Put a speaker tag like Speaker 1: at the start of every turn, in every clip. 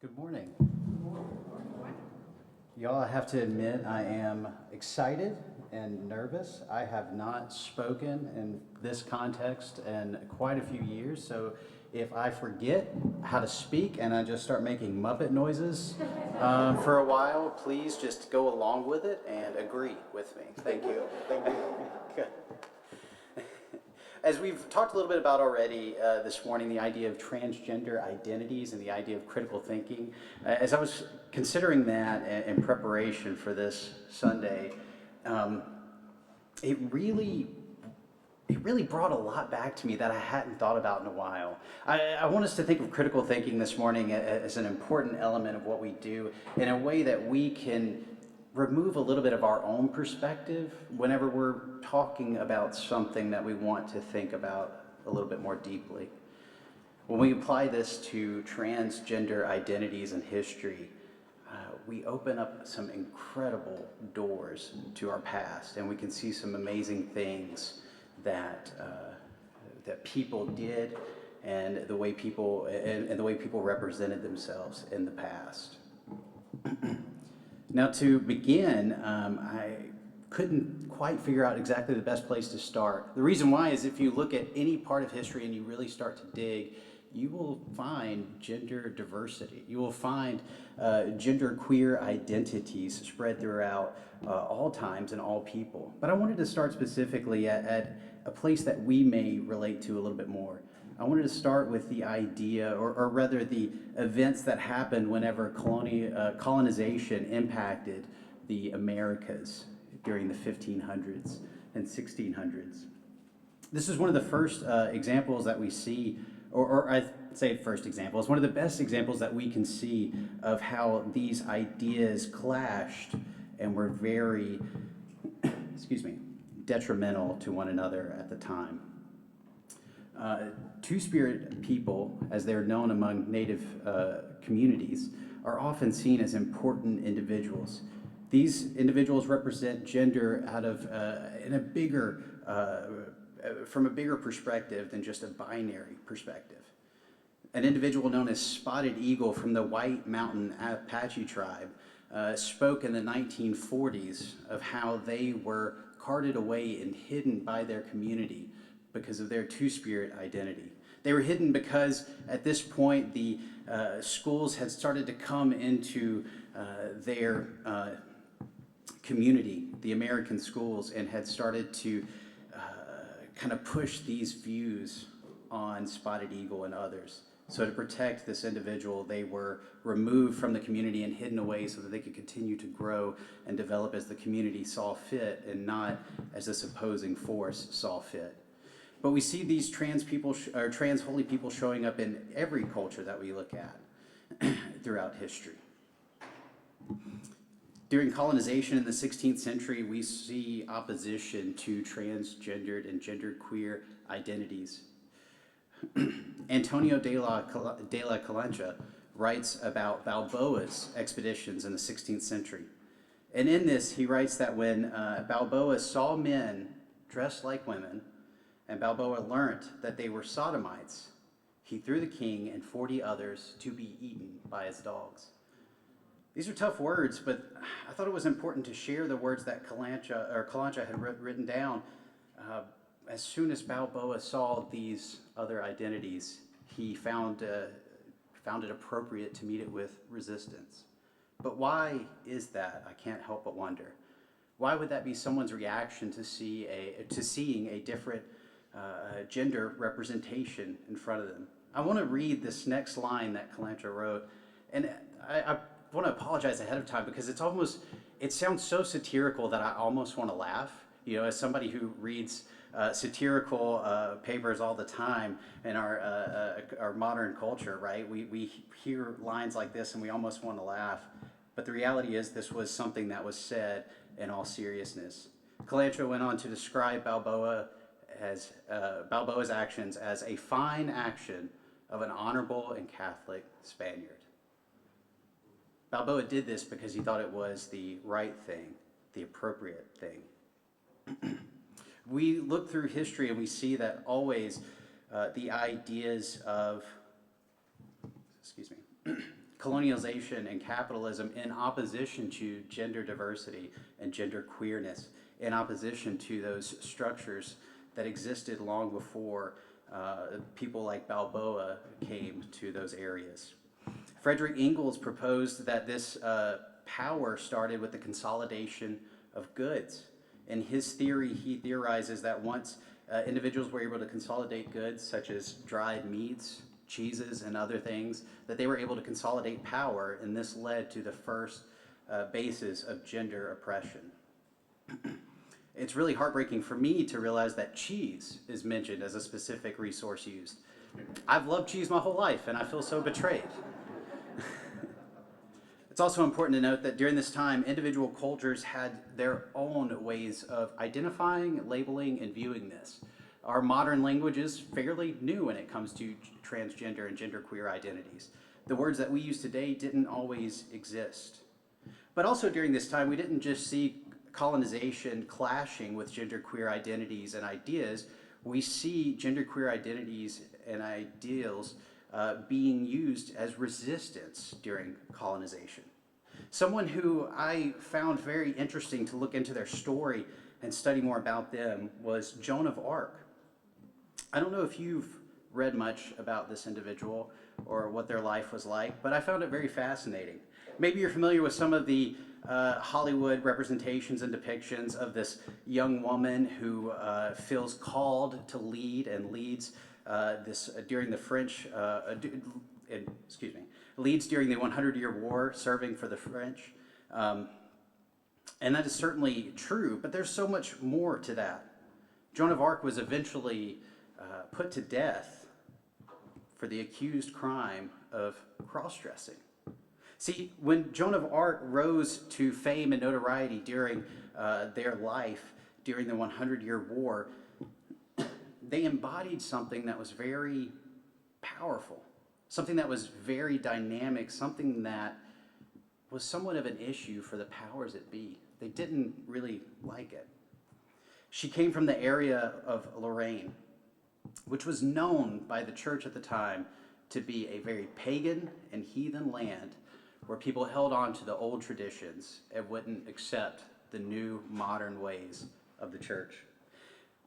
Speaker 1: Good morning. Y'all, I have to admit, I am excited and nervous. I have not spoken in this context in quite a few years, so if I forget how to speak and I just start making Muppet noises for a while, please just go along with it and agree with me. Thank you. Thank you. Good. As we've talked a little bit about already this morning, the idea of transgender identities and the idea of critical thinking, as I was considering that in preparation for this Sunday, it really brought a lot back to me that I hadn't thought about in a while. I want us to think of critical thinking this morning as an important element of what we do in a way that we can remove a little bit of our own perspective whenever we're talking about something that we want to think about a little bit more deeply. When we apply this to transgender identities and history, we open up some incredible doors to our past, and we can see some amazing things that people did and the way people represented themselves in the past. Now, to begin, I couldn't quite figure out exactly the best place to start. The reason why is if you look at any part of history and you really start to dig, you will find gender diversity. You will find gender queer identities spread throughout all times and all people. But I wanted to start specifically at a place that we may relate to a little bit more. I wanted to start with the idea, or rather the events that happened whenever colonization impacted the Americas during the 1500s and 1600s. This is one of the first examples that we see, or I'd say first example, it's one of the best examples that we can see of how these ideas clashed and were very, detrimental to one another at the time. Two-spirit people, as they're known among Native communities, are often seen as important individuals. These individuals represent gender from a bigger perspective than just a binary perspective. An individual known as Spotted Eagle from the White Mountain Apache tribe spoke in the 1940s of how they were carted away and hidden by their community because of their two-spirit identity. They were hidden because at this point the schools had started to come into their community, the American schools, and had started to kind of push these views on Spotted Eagle and others. So to protect this individual, they were removed from the community and hidden away so that they could continue to grow and develop as the community saw fit and not as this opposing force saw fit. But we see these trans holy people showing up in every culture that we look at throughout history. During colonization in the 16th century, we see opposition to transgendered and genderqueer identities. Antonio de la Calancha writes about Balboa's expeditions in the 16th century. And in this, he writes that when Balboa saw men dressed like women, and Balboa learnt that they were sodomites, he threw the king and 40 others to be eaten by his dogs. These are tough words, but I thought it was important to share the words that Calancha had written down. As soon as Balboa saw these other identities, he found it appropriate to meet it with resistance. But why is that? I can't help but wonder. Why would that be someone's reaction to seeing a different gender representation in front of them? I want to read this next line that Calancha wrote, and I want to apologize ahead of time because it sounds so satirical that I almost want to laugh. You know, as somebody who reads satirical papers all the time in our modern culture, right? We hear lines like this and we almost want to laugh. But the reality is this was something that was said in all seriousness. Calancha went on to describe Balboa's actions as a fine action of an honorable and Catholic Spaniard. Balboa did this because he thought it was the right thing, the appropriate thing. We look through history and we see that always the ideas of colonialization and capitalism in opposition to gender diversity and gender queerness, in opposition to those structures that existed long before people like Balboa came to those areas. Frederick Engels proposed that this power started with the consolidation of goods. In his theory, he theorizes that once individuals were able to consolidate goods such as dried meats, cheeses, and other things, that they were able to consolidate power, and this led to the first basis of gender oppression. It's really heartbreaking for me to realize that cheese is mentioned as a specific resource used. I've loved cheese my whole life, and I feel so betrayed. It's also important to note that during this time, individual cultures had their own ways of identifying, labeling, and viewing this. Our modern language is fairly new when it comes to transgender and genderqueer identities. The words that we use today didn't always exist. But also during this time, we didn't just see colonization clashing with genderqueer identities and ideas. We see genderqueer identities and ideals being used as resistance during colonization. Someone who I found very interesting to look into their story and study more about them was Joan of Arc. I don't know if you've read much about this individual or what their life was like, but I found it very fascinating. Maybe you're familiar with some of the Hollywood representations and depictions of this young woman who feels called to lead and leads during the French, leads during the 100-Year War, serving for the French. And that is certainly true, but there's so much more to that. Joan of Arc was eventually put to death for the accused crime of cross-dressing. See, when Joan of Arc rose to fame and notoriety during their life, during the 100-Year War, they embodied something that was very powerful, something that was very dynamic, something that was somewhat of an issue for the powers that be. They didn't really like it. She came from the area of Lorraine, which was known by the church at the time to be a very pagan and heathen land where people held on to the old traditions and wouldn't accept the new modern ways of the church.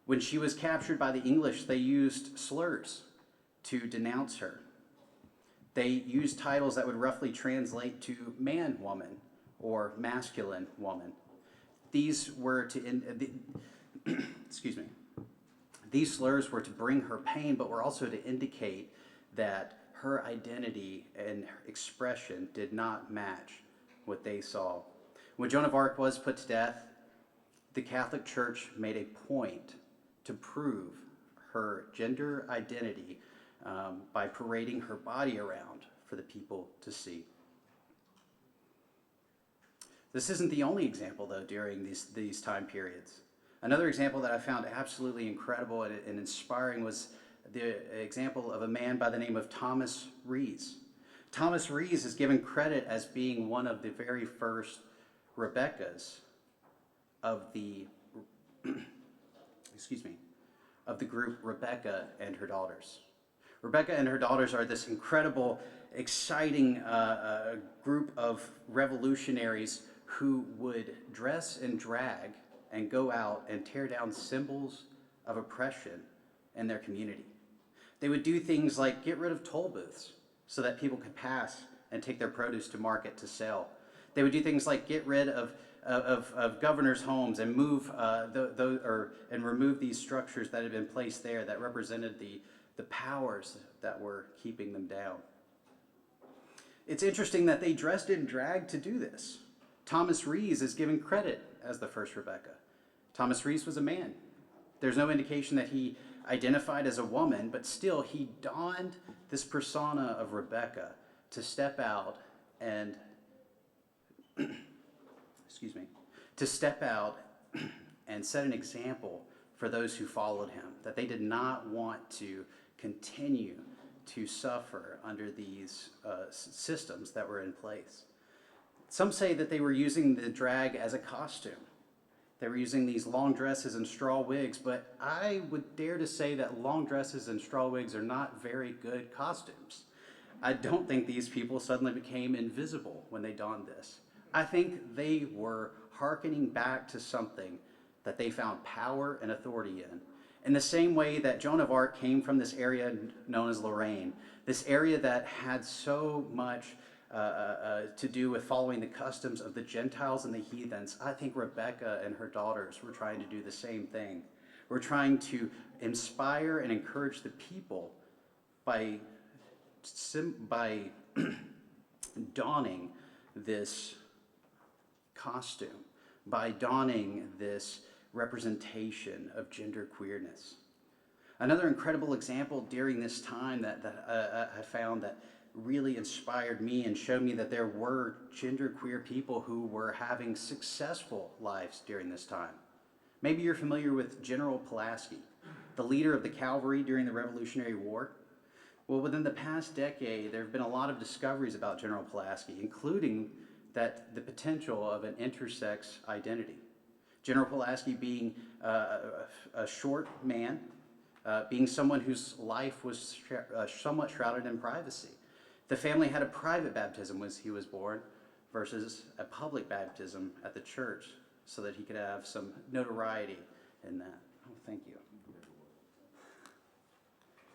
Speaker 1: When she was captured by the English, they used slurs to denounce her. They used titles that would roughly translate to man woman or masculine woman. These were to, these slurs were to bring her pain, but were also to indicate that her identity and expression did not match what they saw. When Joan of Arc was put to death, the Catholic Church made a point to prove her gender identity by parading her body around for the people to see. This isn't the only example, though, during these time periods. Another example that I found absolutely incredible and inspiring was the example of a man by the name of Thomas Rees. Thomas Rees is given credit as being one of the very first Rebeccas of the of the group Rebecca and Her Daughters. Rebecca and Her Daughters are this incredible, exciting group of revolutionaries who would dress in drag and go out and tear down symbols of oppression in their community. They would do things like get rid of toll booths so that people could pass and take their produce to market to sell. They would do things like get rid of governors' homes and move and remove these structures that had been placed there that represented the powers that were keeping them down. It's interesting that they dressed in drag to do this. Thomas Rees is given credit as the first Rebecca. Thomas Rees was a man. There's no indication that he identified as a woman, but still he donned this persona of Rebecca to step out and and set an example for those who followed him, that they did not want to continue to suffer under these systems that were in place. Some say that they were using the drag as a costume. They were using these long dresses and straw wigs, but I would dare to say that long dresses and straw wigs are not very good costumes. I don't think these people suddenly became invisible when they donned this. I think they were hearkening back to something that they found power and authority in the same way that Joan of Arc came from this area known as Lorraine, this area that had so much to do with following the customs of the Gentiles and the heathens. I think Rebecca and her daughters were trying to do the same thing. We're trying to inspire and encourage the people by donning this costume, by donning this representation of gender queerness. Another incredible example during this time that I found that really inspired me and showed me that there were genderqueer people who were having successful lives during this time. Maybe you're familiar with General Pulaski, the leader of the Cavalry during the Revolutionary War. Well, within the past decade, there have been a lot of discoveries about General Pulaski, including that the potential of an intersex identity. General Pulaski being a short man, being someone whose life was somewhat shrouded in privacy. The family had a private baptism when he was born versus a public baptism at the church so that he could have some notoriety in that. Oh, thank you.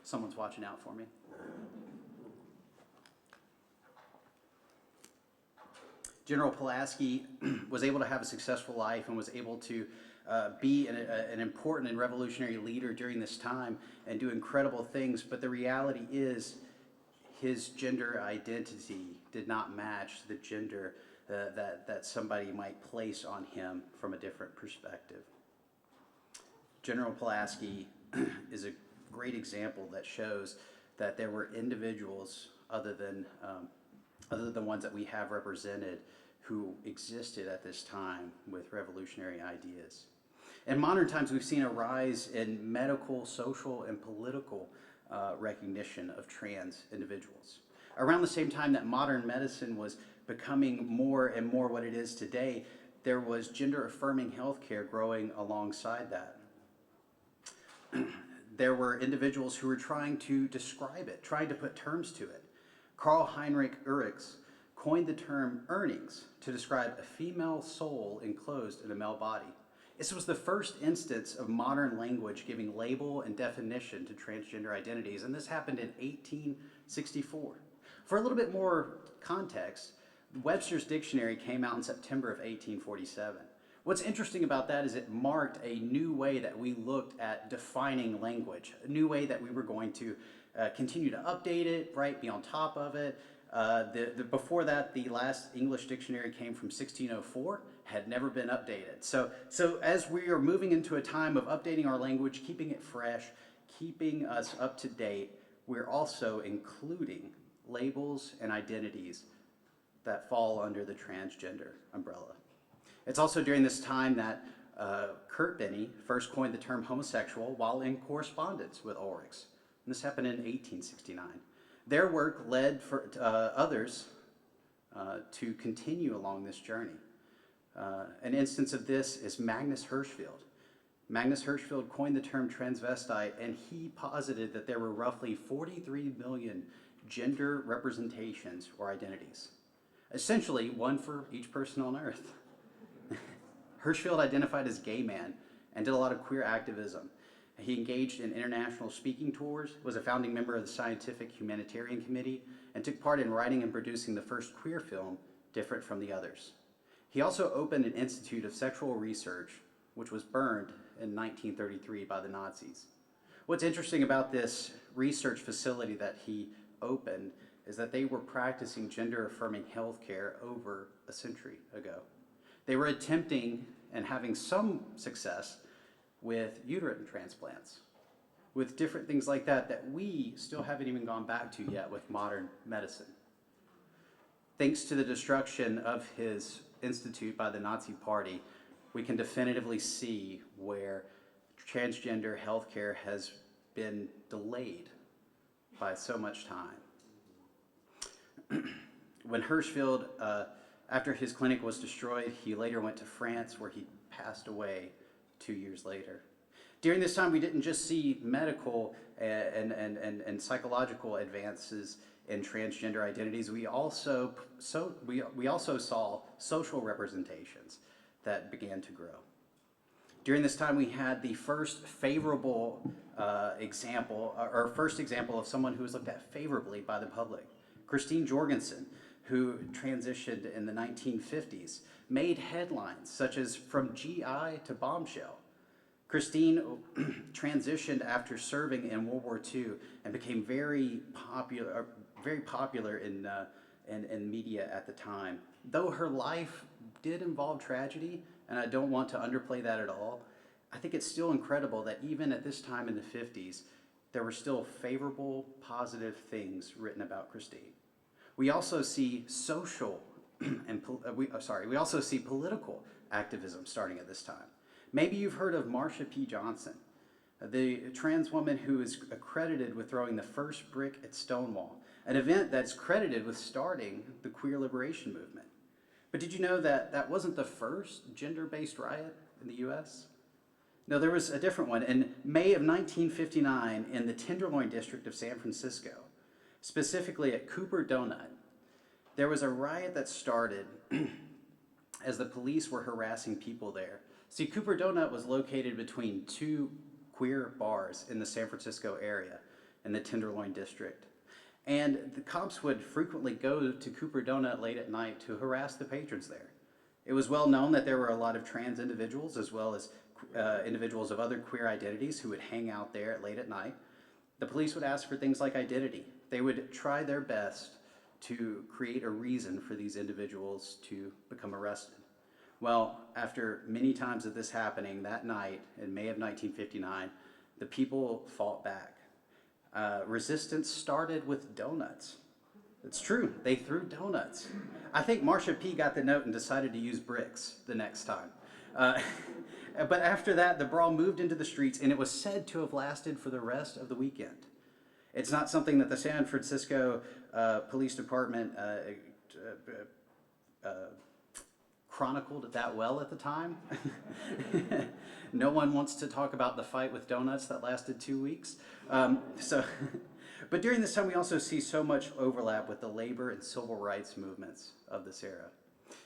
Speaker 1: Someone's watching out for me. General Pulaski was able to have a successful life and was able to be an important and revolutionary leader during this time and do incredible things, but the reality is his gender identity did not match the gender that somebody might place on him from a different perspective. General Pulaski is a great example that shows that there were individuals other than the ones that we have represented who existed at this time with revolutionary ideas. In modern times, we've seen a rise in medical, social, and political recognition of trans individuals. Around the same time that modern medicine was becoming more and more what it is today, there was gender-affirming healthcare growing alongside that. There were individuals who were trying to describe it, trying to put terms to it. Karl Heinrich Urix coined the term earnings to describe a female soul enclosed in a male body. This was the first instance of modern language giving label and definition to transgender identities, and this happened in 1864. For a little bit more context, Webster's Dictionary came out in September of 1847. What's interesting about that is it marked a new way that we looked at defining language, a new way that we were going to continue to update it, right, be on top of it. Before that, the last English dictionary came from 1604, had never been updated. So as we are moving into a time of updating our language, keeping it fresh, keeping us up to date, we're also including labels and identities that fall under the transgender umbrella. It's also during this time that Kurt Benny first coined the term homosexual while in correspondence with Ulrichs. And this happened in 1869. Their work led for others to continue along this journey. An instance of this is Magnus Hirschfeld. Magnus Hirschfeld coined the term transvestite, and he posited that there were roughly 43 million gender representations or identities. Essentially, one for each person on Earth. Hirschfeld identified as gay man and did a lot of queer activism. He engaged in international speaking tours, was a founding member of the Scientific Humanitarian Committee, and took part in writing and producing the first queer film, Different from the Others. He also opened an institute of sexual research, which was burned in 1933 by the Nazis. What's interesting about this research facility that he opened is that they were practicing gender-affirming healthcare over a century ago. They were attempting and having some success with uterine transplants, with different things like that that we still haven't even gone back to yet with modern medicine. Thanks to the destruction of his institute by the Nazi Party, we can definitively see where transgender healthcare has been delayed by so much time. When Hirschfeld, after his clinic was destroyed, he later went to France where he passed away 2 years later. During this time, we didn't just see medical and psychological advances in transgender identities, we also saw social representations that began to grow. During this time, we had the first favorable example of someone who was looked at favorably by the public. Christine Jorgensen, who transitioned in the 1950s, made headlines such as From GI to Bombshell. Christine transitioned after serving in World War II and became very popular in media at the time. Though her life did involve tragedy, and I don't want to underplay that at all, I think it's still incredible that even at this time in the 50s, there were still favorable, positive things written about Christine. We also see we also see political activism starting at this time. Maybe you've heard of Marsha P. Johnson, the trans woman who is accredited with throwing the first brick at Stonewall, an event that's credited with starting the queer liberation movement. But did you know that that wasn't the first gender-based riot in the U.S.? No, there was a different one. In May of 1959, in the Tenderloin district of San Francisco, specifically at Cooper Donut, there was a riot that started as the police were harassing people there. See, Cooper Donut was located between two queer bars in the San Francisco area in the Tenderloin district. And the cops would frequently go to Cooper Donut late at night to harass the patrons there. It was well known that there were a lot of trans individuals as well as individuals of other queer identities who would hang out there late at night. The police would ask for things like identity. They would try their best to create a reason for these individuals to become arrested. Well, after many times of this happening that night in May of 1959, the people fought back. Resistance started with donuts. It's true, they threw donuts. I think Marsha P. got the note and decided to use bricks the next time. But after that, the brawl moved into the streets, and it was said to have lasted for the rest of the weekend. It's not something that the San Francisco Police Department chronicled that well at the time. No one wants to talk about the fight with donuts that lasted 2 weeks. But during this time, we also see so much overlap with the labor and civil rights movements of this era.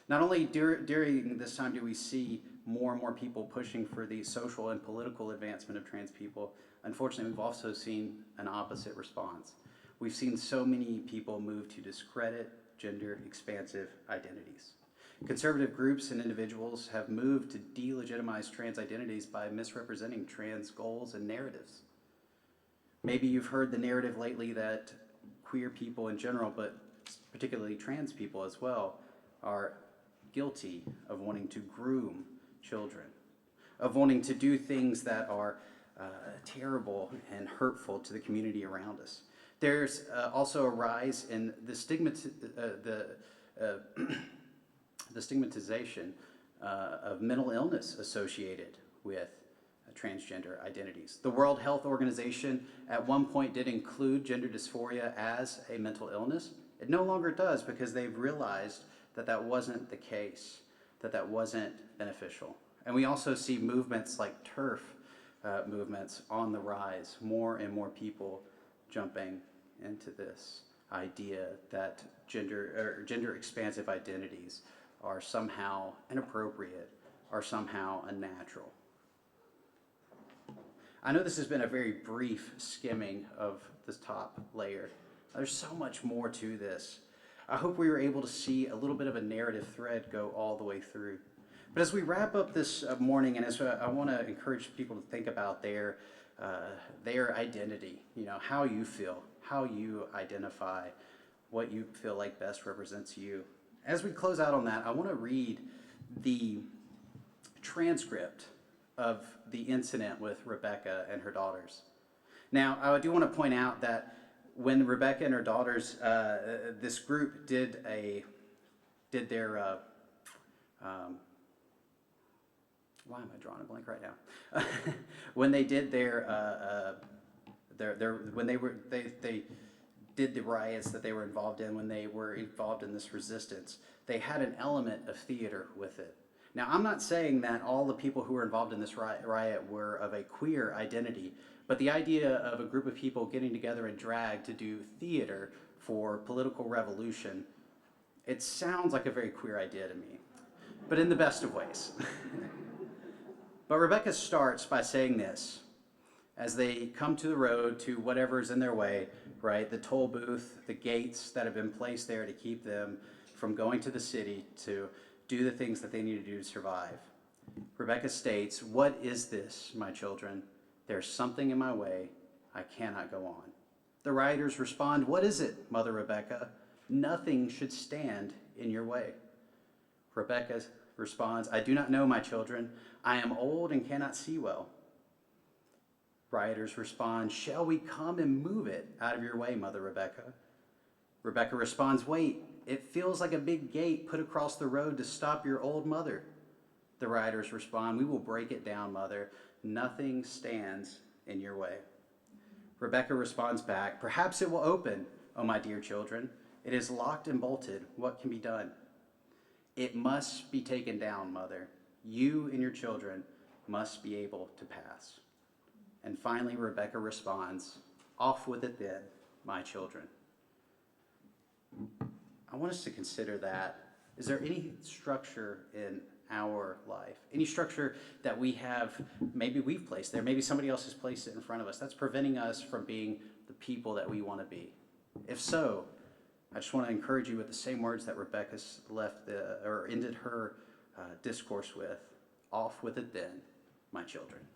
Speaker 1: Not only during this time do we see more and more people pushing for the social and political advancement of trans people, unfortunately, we've also seen an opposite response. We've seen so many people move to discredit gender-expansive identities. Conservative groups and individuals have moved to delegitimize trans identities by misrepresenting trans goals and narratives. Maybe you've heard the narrative lately that queer people in general, but particularly trans people as well, are guilty of wanting to groom children, of wanting to do things that are terrible and hurtful to the community around us. There's also a rise in the stigmatization of mental illness associated with transgender identities. The World Health Organization at one point did include gender dysphoria as a mental illness. It no longer does because they've realized that that wasn't the case, that that wasn't beneficial. And we also see movements like TERF movements on the rise, more and more people jumping into this idea that gender expansive identities are somehow inappropriate or somehow unnatural. I know this has been a very brief skimming of this top layer. There's so much more to this. I hope we were able to see a little bit of a narrative thread go all the way through. But as we wrap up this morning, and as I want to encourage people to think about their identity, how you feel, how you identify, what you feel like best represents you. As we close out on that, I want to read the transcript of the incident with Rebecca and her daughters. Now, I do want to point out that when Rebecca and her daughters, this group did their why am I drawing a blank right now? When they did they did the riots that they were involved in, when they were involved in this resistance, they had an element of theater with it. Now, I'm not saying that all the people who were involved in this riot were of a queer identity, But the idea of a group of people getting together in drag to do theater for political revolution, it sounds like a very queer idea to me, but in the best of ways. But Rebecca starts by saying this. As they come to the road, to whatever's in their way, right? The toll booth, the gates that have been placed there to keep them from going to the city to do the things that they need to do to survive. Rebecca states, "What is this, my children? There's something in my way. I cannot go on." The riders respond, "What is it, Mother Rebecca? Nothing should stand in your way." Rebecca responds, "I do not know, my children. I am old and cannot see well." Riders respond, "Shall we come and move it out of your way, Mother Rebecca?" Rebecca responds, "Wait, it feels like a big gate put across the road to stop your old mother." The riders respond, "We will break it down, Mother. Nothing stands in your way." Rebecca responds back, "Perhaps it will open, oh my dear children. It is locked and bolted. What can be done?" "It must be taken down, Mother. You and your children must be able to pass." And finally, Rebecca responds, "Off with it then, my children." I want us to consider that. Is there any structure in our life, any structure that we have, maybe we've placed there, maybe somebody else has placed it in front of us, that's preventing us from being the people that we want to be? If so, I just want to encourage you with the same words that Rebecca ended her discourse with. Off with it then, my children.